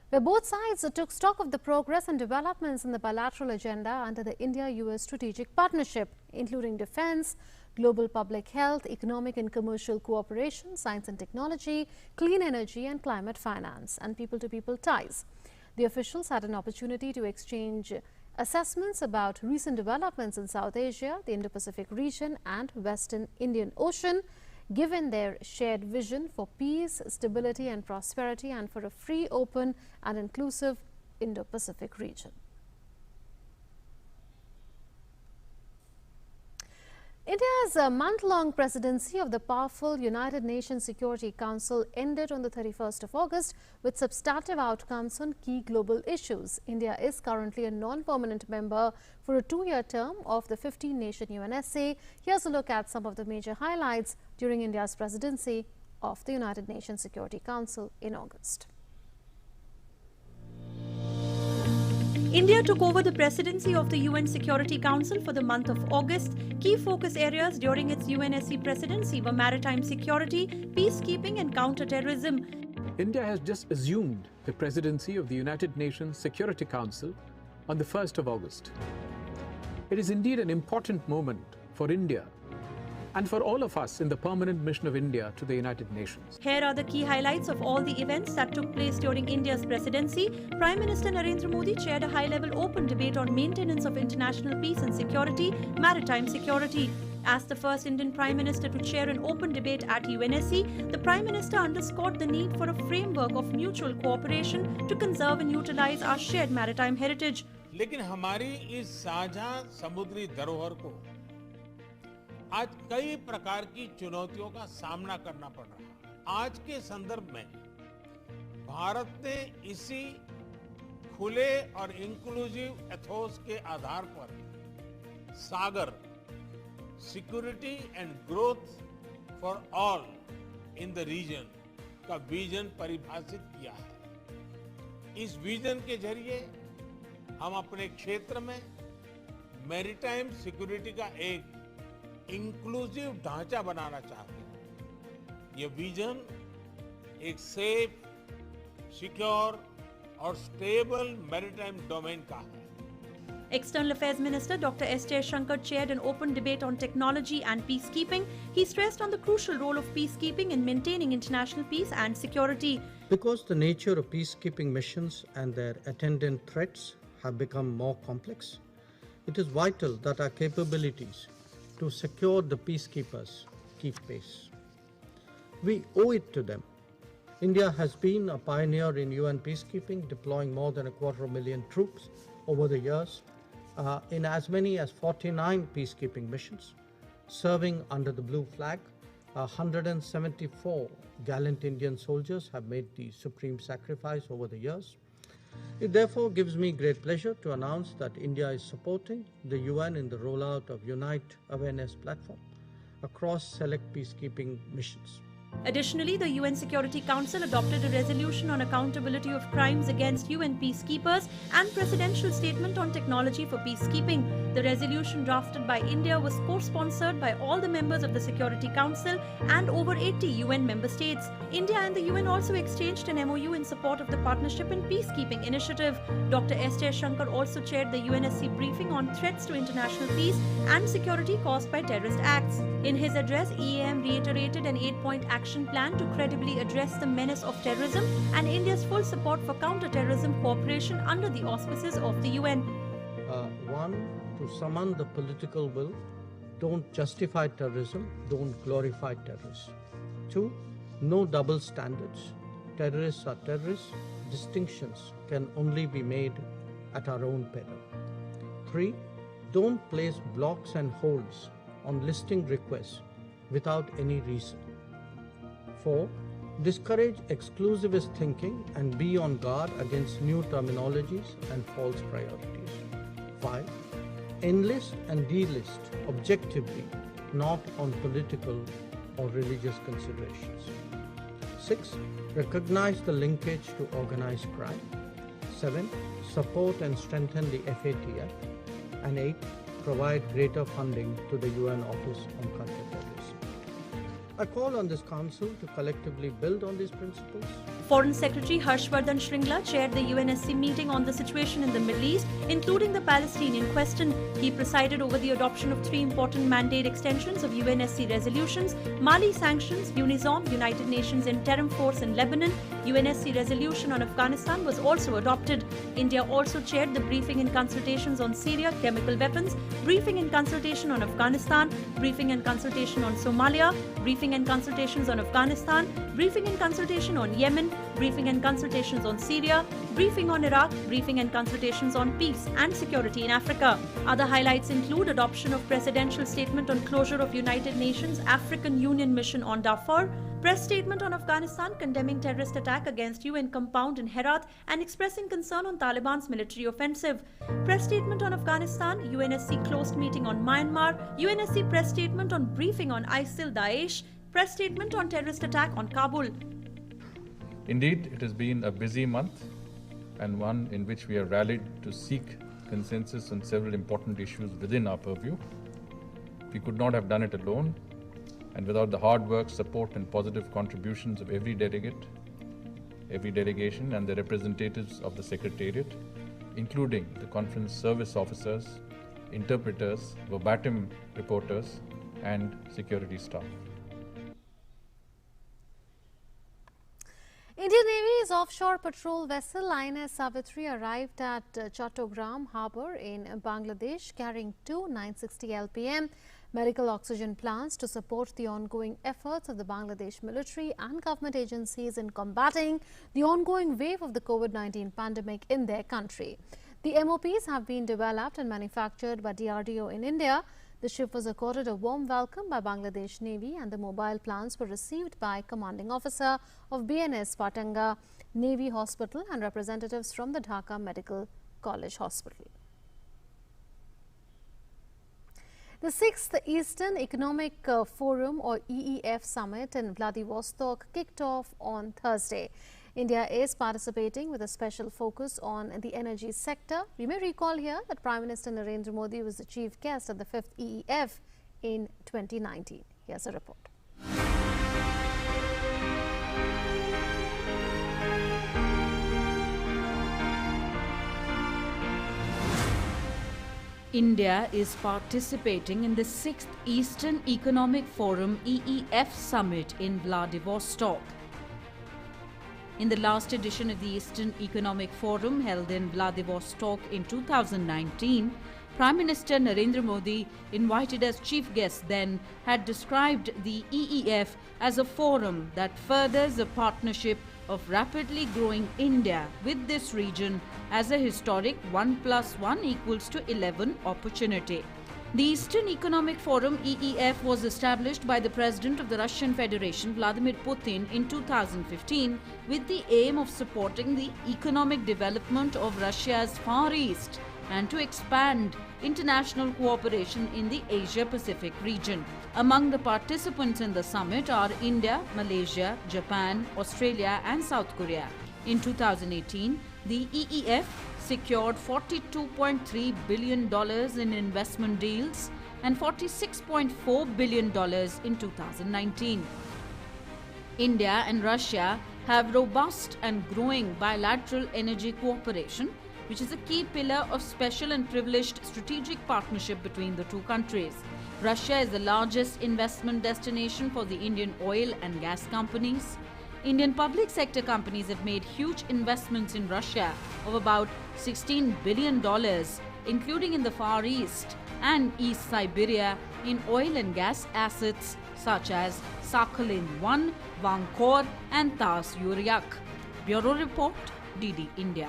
where both sides took stock of the progress and developments in the bilateral agenda under the India-US strategic partnership, including defense, global public health, economic and commercial cooperation, science and technology, clean energy and climate finance, and people-to-people ties. The officials had an opportunity to exchange assessments about recent developments in South Asia, the Indo-Pacific region and Western Indian Ocean, given their shared vision for peace, stability and prosperity and for a free, open and inclusive Indo-Pacific region. India's month-long presidency of the powerful United Nations Security Council ended on the 31st of August with substantive outcomes on key global issues. India is currently a non-permanent member for a 2-year term of the 15-nation UNSC. Here's a look at some of the major highlights during India's presidency of the United Nations Security Council in August.
India took over the presidency of the UN Security Council for the month of August. Key focus areas during its UNSC presidency were maritime security, peacekeeping and counter-terrorism.
India has just assumed the presidency of the United Nations Security Council on the 1st of August. It is indeed an important moment for India and for all of us in the permanent mission of India to the United Nations.
Here are the key highlights of all the events that took place during India's presidency. Prime Minister Narendra Modi chaired a high-level open debate on maintenance of international peace and security, maritime security. As the first Indian Prime Minister to chair an open debate at UNSC, the Prime Minister underscored the need for a framework of mutual cooperation to conserve and utilize our shared maritime heritage.
लेकिन हमारी इस साझा समुद्री धरोहर को आज कई प्रकार की चुनौतियों का सामना करना पड़ रहा है। आज के संदर्भ में भारत ने इसी खुले और इंक्लूसिव एथोस के आधार पर SAGAR security and growth for all in the region का विजन परिभाषित किया है। इस विजन के जरिए हम अपने क्षेत्र में मैरीटाइम सिक्योरिटी का एक इंक्लूसिव ढांचा बनाना चाहते हैं। ये विजन एक सेफ, सिक्योर और स्टेबल मैरीटाइम डोमेन का है।
External Affairs Minister Dr. S. Jaishankar chaired an open debate on technology and peacekeeping. He stressed on the crucial role of peacekeeping in maintaining international peace and security.
Because the nature of peacekeeping missions and their attendant threats have become more complex, it is vital that our capabilities to secure the peacekeepers keep pace. We owe it to them. India has been a pioneer in UN peacekeeping, deploying more than 250,000 troops over the years in as many as 49 peacekeeping missions, serving under the blue flag. 174 gallant Indian soldiers have made the supreme sacrifice over the years. It therefore gives me great pleasure to announce that India is supporting the UN in the rollout of Unite Awareness Platform across select peacekeeping missions.
Additionally, the UN Security Council adopted a resolution on accountability of crimes against UN peacekeepers and presidential statement on technology for peacekeeping. The resolution drafted by India was co-sponsored by all the members of the Security Council and over 80 UN member states. India and the UN also exchanged an MOU in support of the Partnership in Peacekeeping initiative. Dr. S. Jaishankar also chaired the UNSC briefing on threats to international peace and security caused by terrorist acts. In his address, EAM reiterated an 8-point action plan to credibly address the menace of terrorism and India's full support for counter-terrorism cooperation under the auspices of the UN.
1. To summon the political will. Don't justify terrorism, don't glorify terrorists. 2. No double standards. Terrorists are terrorists. Distinctions can only be made at our own peril. 3. Don't place blocks and holds on listing requests without any reason. 4. Discourage exclusivist thinking and be on guard against new terminologies and false priorities. 5. Enlist and delist objectively, not on political or religious considerations. 6. Recognize the linkage to organized crime. 7. Support and strengthen the FATF. And 8. Provide greater funding to the UN Office on Counterterrorism. I call on this Council to collectively build on these principles.
Foreign Secretary Harshvardhan Shringla chaired the UNSC meeting on the situation in the Middle East, including the Palestinian question. He presided over the adoption of 3 important mandate extensions of UNSC resolutions: Mali sanctions, UNISOM, United Nations Interim Force in Lebanon. UNSC resolution on Afghanistan was also adopted. India also chaired the briefing and consultations on Syria, chemical weapons, briefing and consultation on Afghanistan, briefing and consultation on Somalia, briefing and consultations on Afghanistan, briefing and consultation on Yemen, briefing and consultations on Syria, briefing on Iraq, briefing and consultations on peace and security in Africa. Other highlights include adoption of presidential statement on closure of United Nations African Union mission on Darfur, press statement on Afghanistan condemning terrorist attack against UN compound in Herat and expressing concern on Taliban's military offensive, press statement on Afghanistan, UNSC closed meeting on Myanmar, UNSC press statement on briefing on ISIL Daesh, press statement on terrorist attack on Kabul.
Indeed, it has been a busy month and one in which we have rallied to seek consensus on several important issues within our purview. We could not have done it alone, and without the hard work, support and positive contributions of every delegate, every delegation and the representatives of the Secretariat, including the conference service officers, interpreters, verbatim reporters and security staff.
Indian Navy's offshore patrol vessel INS Savitri arrived at Chattogram harbour in Bangladesh carrying 2 960 LPM medical oxygen plants to support the ongoing efforts of the Bangladesh military and government agencies in combating the ongoing wave of the COVID-19 pandemic in their country. The MOPs have been developed and manufactured by DRDO in India. The ship was accorded a warm welcome by Bangladesh Navy and the mobile plants were received by Commanding Officer of BNS Patanga Navy Hospital and representatives from the Dhaka Medical College Hospital. The 6th Eastern Economic Forum or EEF Summit in Vladivostok kicked off on Thursday. India is participating with a special focus on the energy sector. You may recall here that Prime Minister Narendra Modi was the chief guest at the 5th EEF in 2019. Here's a report.
India is participating in the 6th Eastern Economic Forum EEF Summit in Vladivostok. In the last edition of the Eastern Economic Forum held in Vladivostok in 2019, Prime Minister Narendra Modi, invited as chief guest then, had described the EEF as a forum that furthers a partnership of rapidly growing India with this region as a historic 1 + 1 = 11 opportunity. The Eastern Economic Forum EEF was established by the President of the Russian Federation, Vladimir Putin, in 2015 with the aim of supporting the economic development of Russia's Far East and to expand international cooperation in the Asia-Pacific region. Among the participants in the summit are India, Malaysia, Japan, Australia and South Korea. In 2018, the EEF secured $42.3 billion in investment deals and $46.4 billion in 2019. India and Russia have robust and growing bilateral energy cooperation, which is a key pillar of special and privileged strategic partnership between the two countries. Russia is the largest investment destination for the Indian oil and gas companies. Indian public sector companies have made huge investments in Russia of about $16 billion, including in the Far East and East Siberia in oil and gas assets such as Sakhalin-1, Vankor and Tas-Yurik. Bureau Report, DD India.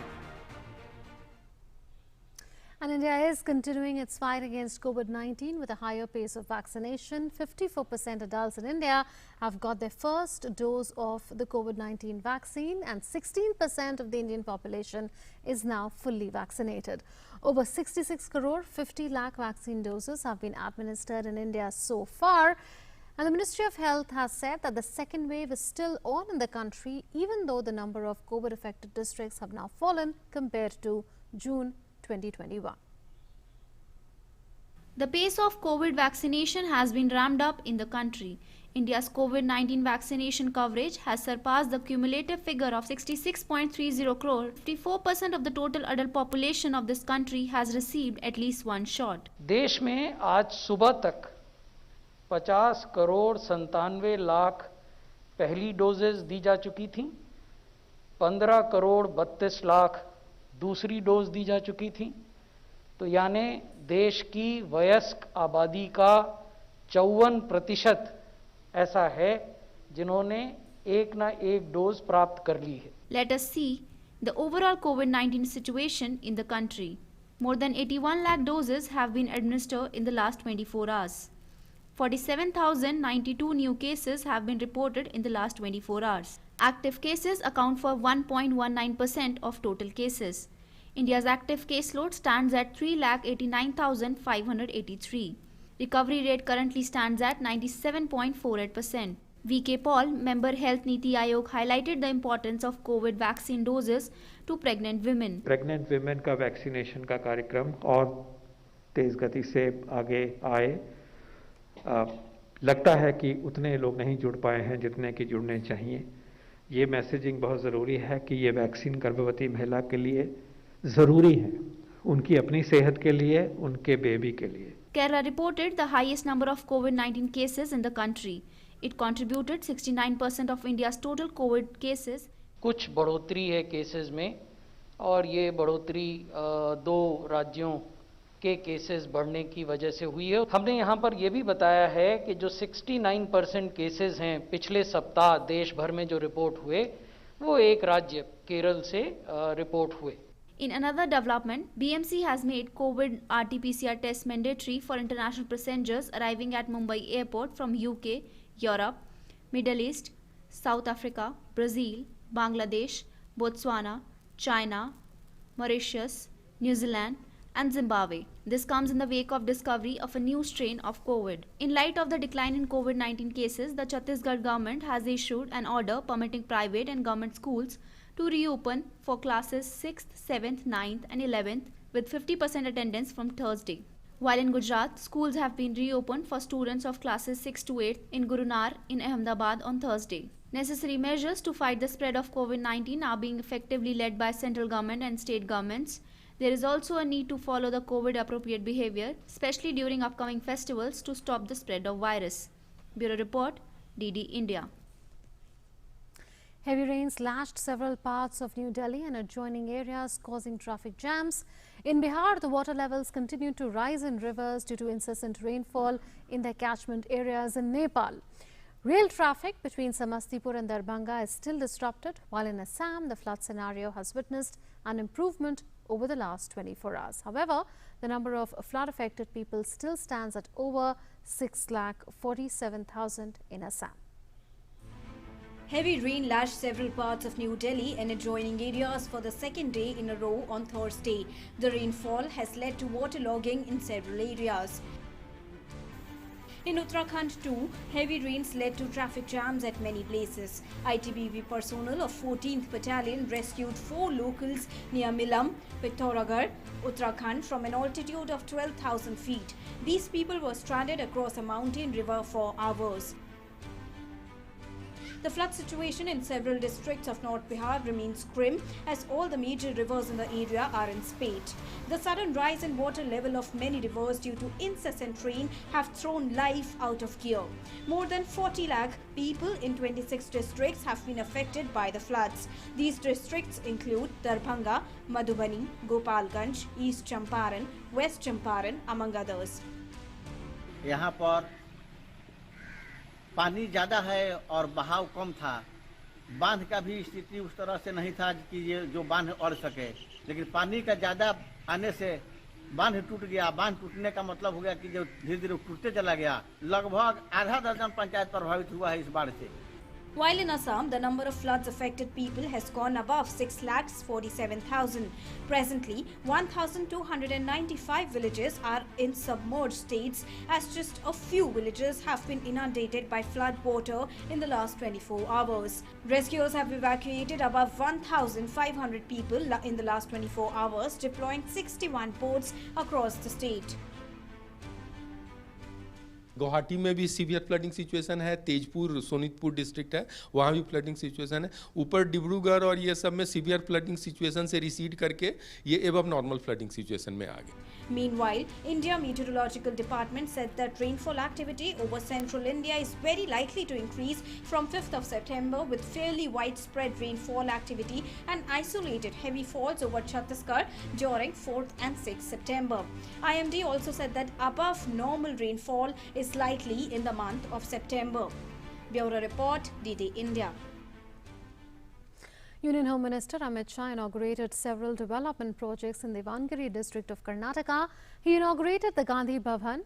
And India is continuing its fight against COVID-19 with a higher pace of vaccination. 54% adults in India have got their first dose of the COVID-19 vaccine and 16% of the Indian population is now fully vaccinated. Over 66 crore 50 lakh vaccine doses have been administered in India so far. And the Ministry of Health has said that the second wave is still on in the country, even though the number of COVID-affected districts have now fallen compared to June 2021.
The pace of COVID vaccination has been ramped up in the country. India's COVID-19 vaccination coverage has surpassed the cumulative figure of 66.30 crore. 54% of the total adult population of this country has received at least one shot.
देश में आज सुबह तक 50 करोड़ 97 लाख पहली doses दी जा चुकी थी, 15 करोड़ 32 लाख दूसरी डोज दी जा चुकी थी। तो यानी देश की वयस्क आबादी का 54% ऐसा है जिन्होंने एक ना एक डोज प्राप्त कर ली है।
Let us see the overall COVID-19 situation in the country. More than 81 lakh doses have been administered in the last 24 hours. 47,092 new cases have been reported in the last 24 hours. Active cases account for 1.19% of total cases. India's active caseload stands at 3,89,583. Recovery rate currently stands at 97.48%. VK Paul, member Health Niti Aayog, highlighted the importance of COVID vaccine doses to pregnant women.
Pregnant women का vaccination का कार्यक्रम और तेज गति से आगे आए। लगता है कि उतने लोग नहीं जुड़ पाए हैं जितने कि जुड़ने चाहिए। ये मैसेजिंग बहुत ज़रूरी है कि ये वैक्सीन गर्भवती महिला के लिए ज़रूरी है, उनकी अपनी सेहत के लिए, उनके बेबी के लिए।
Kerala reported the highest number of COVID-19 cases in the country. It contributed 69% of India's total COVID cases.
कुछ बढ़ोतरी है केसेस में और ये बढ़ोतरी दो राज्यों के केसेस बढ़ने की वजह से हुई है। हमने यहाँ पर यह भी बताया है कि जो 69% केसेस हैं पिछले सप्ताह देश भर में जो रिपोर्ट हुए वो एक राज्य केरल से रिपोर्ट हुए।
In another development, BMC has made COVID RT-PCR test mandatory for international passengers arriving at Mumbai airport from UK, Europe, Middle East, South Africa, Brazil, Bangladesh, Botswana, China, Mauritius, New Zealand and Zimbabwe. This comes in the wake of discovery of a new strain of COVID. In light of the decline in COVID-19 cases, the Chhattisgarh government has issued an order permitting private and government schools to reopen for classes 6th, 7th, 9th and 11th with 50% attendance from Thursday. While in Gujarat, schools have been reopened for students of classes 6 to 8 in Gurunar in Ahmedabad on Thursday. Necessary measures to fight the spread of COVID-19 are being effectively led by central government and state governments. There is also a need to follow the COVID-appropriate behavior, especially during upcoming festivals, to stop the spread of virus. Bureau Report, DD India.
Heavy rains lashed several parts of New Delhi and adjoining areas, causing traffic jams. In Bihar, the water levels continue to rise in rivers due to incessant rainfall in their catchment areas in Nepal. Rail traffic between Samastipur and Darbhanga is still disrupted, while in Assam, the flood scenario has witnessed an improvement over the last 24 hours. However, the number of flood-affected people still stands at over 6,47,000 in Assam.
Heavy rain lashed several parts of New Delhi and adjoining areas for the second day in a row on Thursday. The rainfall has led to waterlogging in several areas. In Uttarakhand too, heavy rains led to traffic jams at many places. ITBP personnel of 14th Battalion rescued 4 locals near Milam, Pithoragarh, Uttarakhand from an altitude of 12,000 feet. These people were stranded across a mountain river for hours. The flood situation in several districts of North Bihar remains grim as all the major rivers in the area are in spate. The sudden rise in water level of many rivers due to incessant rain have thrown life out of gear. More than 40 lakh people in 26 districts have been affected by the floods. These districts include Darbhanga, Madhubani, Gopalganj, East Champaran, West Champaran, among others.
यहाँ पर पानी ज़्यादा है और बहाव कम था। बांध का भी स्थिति उस तरह से नहीं था कि ये जो बांध अड़ सके, लेकिन पानी का ज़्यादा आने से बांध टूट गया। बांध टूटने का मतलब हो गया कि जो धीरे धीरे टूटते चला गया। लगभग आधा दर्जन पंचायत प्रभावित हुआ है इस बाढ़ से।
While in Assam, the number of floods affected people has gone above 6,47,000. Presently, 1,295 villages are in submerged states as just a few villages have been inundated by flood water in the last 24 hours. Rescuers have evacuated above 1,500 people in the last 24 hours, deploying 61 boats across the state.
Guwahati में भी severe flooding situation है, Tezpur Sonitpur district है, वहाँ भी flooding situation है। ऊपर डिब्रूगढ़ और ये सब में सीवियर फ्लडिंग सिचुएशन से रिसीड करके ये एबव नॉर्मल फ्लडिंग सिचुएशन में आ गए।
Meanwhile, India Meteorological Department said that rainfall activity over central India is very likely to increase from 5th of September with fairly widespread rainfall activity and isolated heavy falls over Chhattisgarh during 4th and 6th September. IMD also said that above normal rainfall is likely in the month of September. Bureau Report, DD India.
Union Home Minister Amit Shah inaugurated several development projects in the Vangiri district of Karnataka. He inaugurated the Gandhi Bhavan,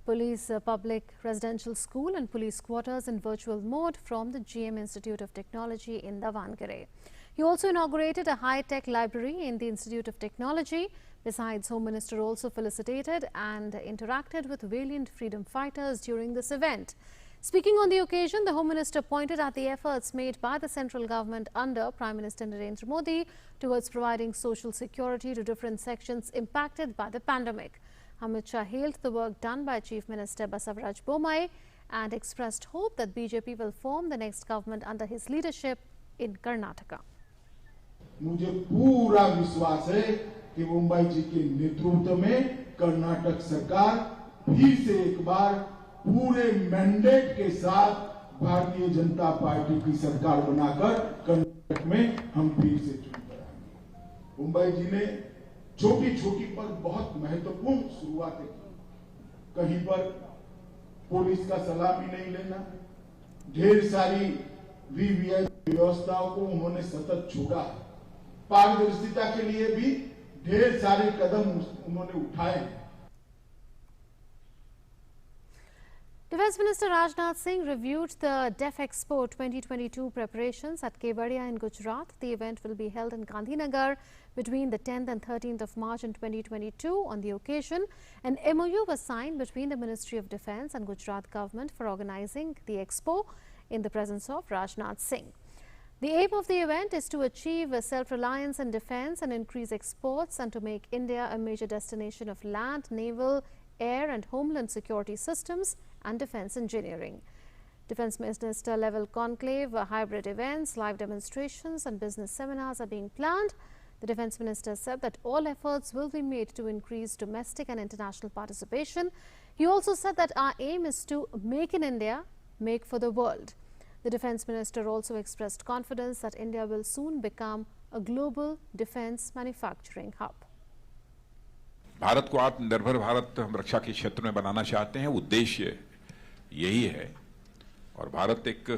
Police Public Residential School and police quarters in virtual mode from the GM Institute of Technology in the Vangiri. He also inaugurated a high-tech library in the Institute of Technology. Besides, Home Minister also felicitated and interacted with valiant freedom fighters during this event. Speaking on the occasion, the Home Minister pointed at the efforts made by the central government under Prime Minister Narendra Modi towards providing social security to different sections impacted by the pandemic. Amit Shah hailed the work done by Chief Minister Basavaraj Bommai and expressed hope that BJP will form the next government under his leadership in Karnataka.
मुझे पूरा विश्वास है कि मुंबई जी के नेतृत्व में कर्नाटक सरकार फिर से एक बार पूरे मैंडेट के साथ भारतीय जनता पार्टी की सरकार बनाकर कर्नाटक में हम फिर से चुन कराएंगे। मुंबई जी ने छोटी-छोटी पर बहुत महत्वपूर्ण शुरुआतें की। कहीं पर पुलिस का सलामी नहीं लेना, ढेर सारी वीवीआईपी व्यवस्थाओं को उन्होंने सतत छोड़ा। पारदर्शिता के लिए भी ढेर सारे कदम उन्होंने उठाए।
Defence Minister Rajnath Singh reviewed the Def Expo 2022 preparations at Kevadia in Gujarat. The event will be held in Gandhinagar between the 10th and 13th of March in 2022. On the occasion, an MOU was signed between the Ministry of Defence and Gujarat government for organising the expo in the presence of Rajnath Singh. The aim of the event is to achieve self-reliance in defence and increase exports and to make India a major destination of land, naval, air and homeland security systems and defence engineering. Defence Minister level conclave, hybrid events, live demonstrations and business seminars are being planned. The Defence Minister said that all efforts will be made to increase domestic and international participation. He also said that our aim is to make in India, make for the world. The Defence Minister also expressed confidence that India will soon become a global defence manufacturing hub.
Bharat को आत्मनिर्भर भारत हम रक्षा के क्षेत्र में बनाना चाहते हैं, उद्देश्य यही है। और भारत एक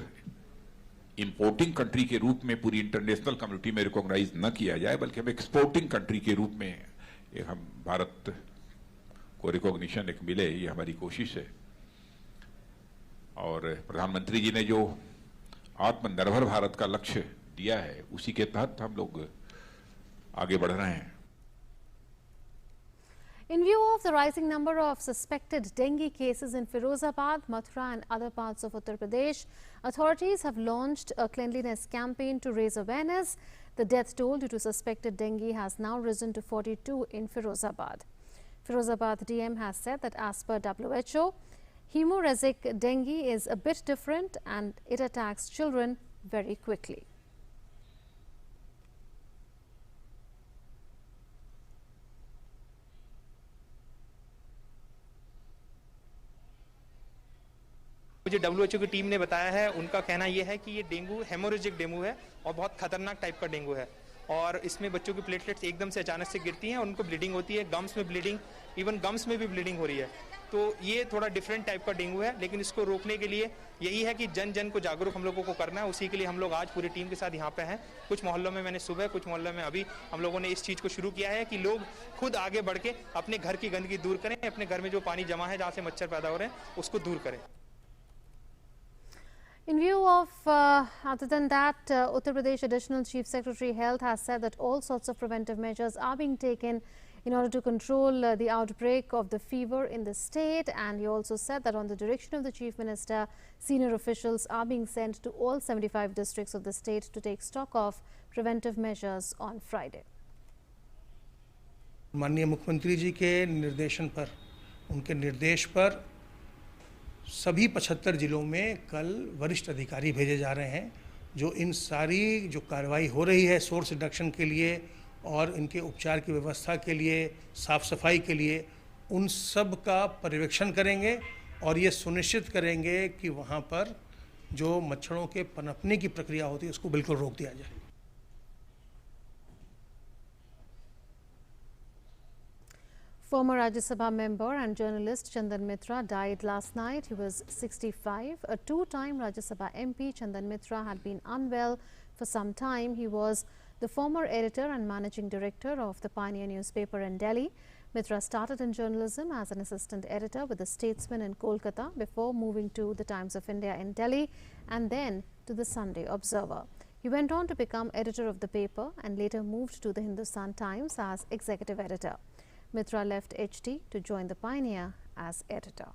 इंपोर्टिंग कंट्री के रूप में पूरी इंटरनेशनल कम्युनिटी में रिकॉग्नाइज न किया जाए, बल्कि हम एक्सपोर्टिंग कंट्री के रूप में हम भारत को रिकॉग्निशन एक मिले, ये हमारी कोशिश है। और प्रधानमंत्री जी ने जो आत्मनिर्भर भारत का लक्ष्य दिया है, उसी के तहत हम लोग आगे बढ़ रहे हैं।
In view of the rising number of suspected dengue cases in Firozabad, Mathura and other parts of Uttar Pradesh, authorities have launched a cleanliness campaign to raise awareness. The death toll due to suspected dengue has now risen to 42 in Firozabad. Firozabad DM has said that as per WHO, hemorrhagic dengue is a bit different and it attacks children very quickly.
मुझे WHO की team ने बताया है, उनका कहना यह है कि ये डेंगू हेमोरेजिक डेंगू है और बहुत खतरनाक टाइप का डेंगू है और इसमें बच्चों की प्लेटलेट्स एकदम से अचानक से गिरती हैं और उनको ब्लीडिंग होती है, गम्स में ब्लीडिंग, इवन गम्स में भी ब्लीडिंग हो रही है। तो ये थोड़ा डिफरेंट टाइप का डेंगू है, लेकिन इसको रोकने के लिए यही है कि जन जन को जागरूक हम लोगों को करना है। उसी के लिए हम लोग आज पूरी टीम के साथ यहाँ पे हैं। कुछ मोहल्लों में मैंने सुबह, कुछ मोहल्लों में अभी हम लोगों ने इस चीज़ को शुरू किया है कि लोग खुद आगे बढ़ के अपने घर की गंदगी दूर करें, अपने घर में जो पानी जमा है, जहाँ से मच्छर पैदा हो रहे हैं, उसको दूर करें।
In view of, other than that, Uttar Pradesh Additional Chief Secretary Health has said that all sorts of preventive measures are being taken in order to control the outbreak of the fever in the state, and he also said that on the direction of the Chief Minister, senior officials are being sent to all 75 districts of the state to take stock of preventive measures on Friday.
माननीय मुख्यमंत्री जी के निर्देशन पर, उनके निर्देश पर सभी 75 जिलों में कल वरिष्ठ अधिकारी भेजे जा रहे हैं, जो इन सारी जो कार्रवाई हो रही है सोर्स रिडक्शन के लिए और इनके उपचार की व्यवस्था के लिए, साफ सफाई के लिए, उन सब का पर्यवेक्षण करेंगे और ये सुनिश्चित करेंगे कि वहाँ पर जो मच्छरों के पनपने की प्रक्रिया होती है उसको बिल्कुल रोक दिया जाए।
Former Rajya Sabha member and journalist Chandan Mitra died last night. He was 65. A two-time Rajya Sabha MP, Chandan Mitra, had been unwell for some time. He was the former editor and managing director of the Pioneer newspaper in Delhi. Mitra started in journalism as an assistant editor with the Statesman in Kolkata before moving to the Times of India in Delhi and then to the Sunday Observer. He went on to become editor of the paper and later moved to the Hindustan Times as executive editor. Mitra left HT to join the Pioneer as editor.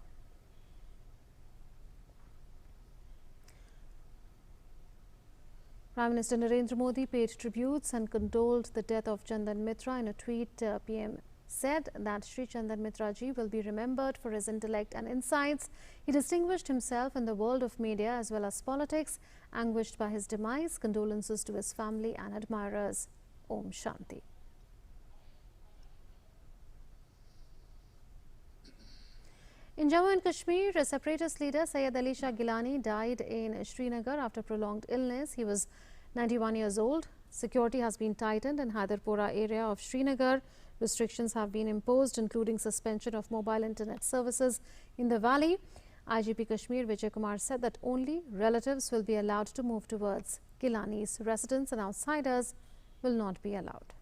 Prime Minister Narendra Modi paid tributes and condoled the death of Chandan Mitra. In a tweet, PM said that Shri Chandan Mitra ji will be remembered for his intellect and insights. He distinguished himself in the world of media as well as politics. Anguished by his demise, condolences to his family and admirers. Om Shanti. In Jammu and Kashmir, a separatist leader Syed Ali Shah Gilani died in Srinagar after prolonged illness. He was 91 years old. Security has been tightened in Hyderpora area of Srinagar. Restrictions have been imposed, including suspension of mobile internet services in the valley. IGP Kashmir Vijay Kumar said that only relatives will be allowed to move towards Gilani's residence and outsiders will not be allowed.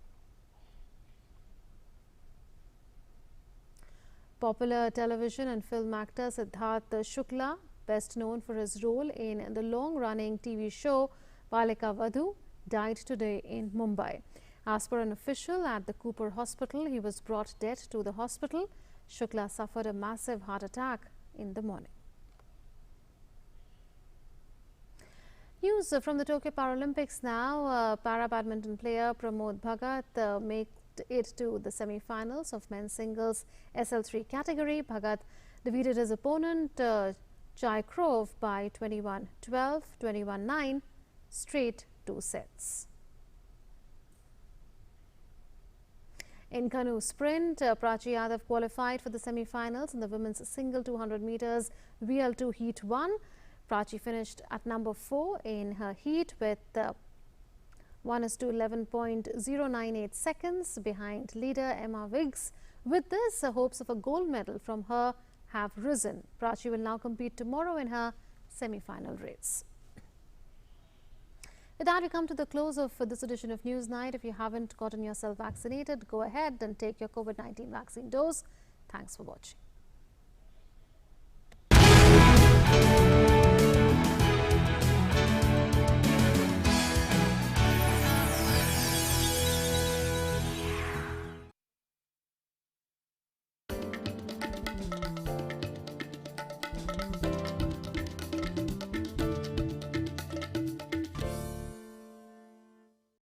Popular television and film actor Siddharth Shukla, best known for his role in the long-running TV show Balika Vadhu, died today in Mumbai. As per an official at the Cooper Hospital, he was brought dead to the hospital. Shukla suffered a massive heart attack in the morning. News from the Tokyo Paralympics now. Para badminton player Pramod Bhagat made it to the semi-finals of men's singles SL3 category. Bhagat defeated his opponent Chai Krov by 21-12, 21-9, straight 2 sets. In canoe sprint, Prachi Yadav qualified for the semi-finals in the women's single 200 meters VL2 Heat 1. Prachi finished at number 4 in her heat with 1:11.098 seconds behind leader Emma Wiggs. With this, hopes of a gold medal from her have risen. Prachi will now compete tomorrow in her semi-final race. With that, we come to the close of this edition of News Night. If you haven't gotten yourself vaccinated, go ahead and take your COVID-19 vaccine dose. Thanks for watching.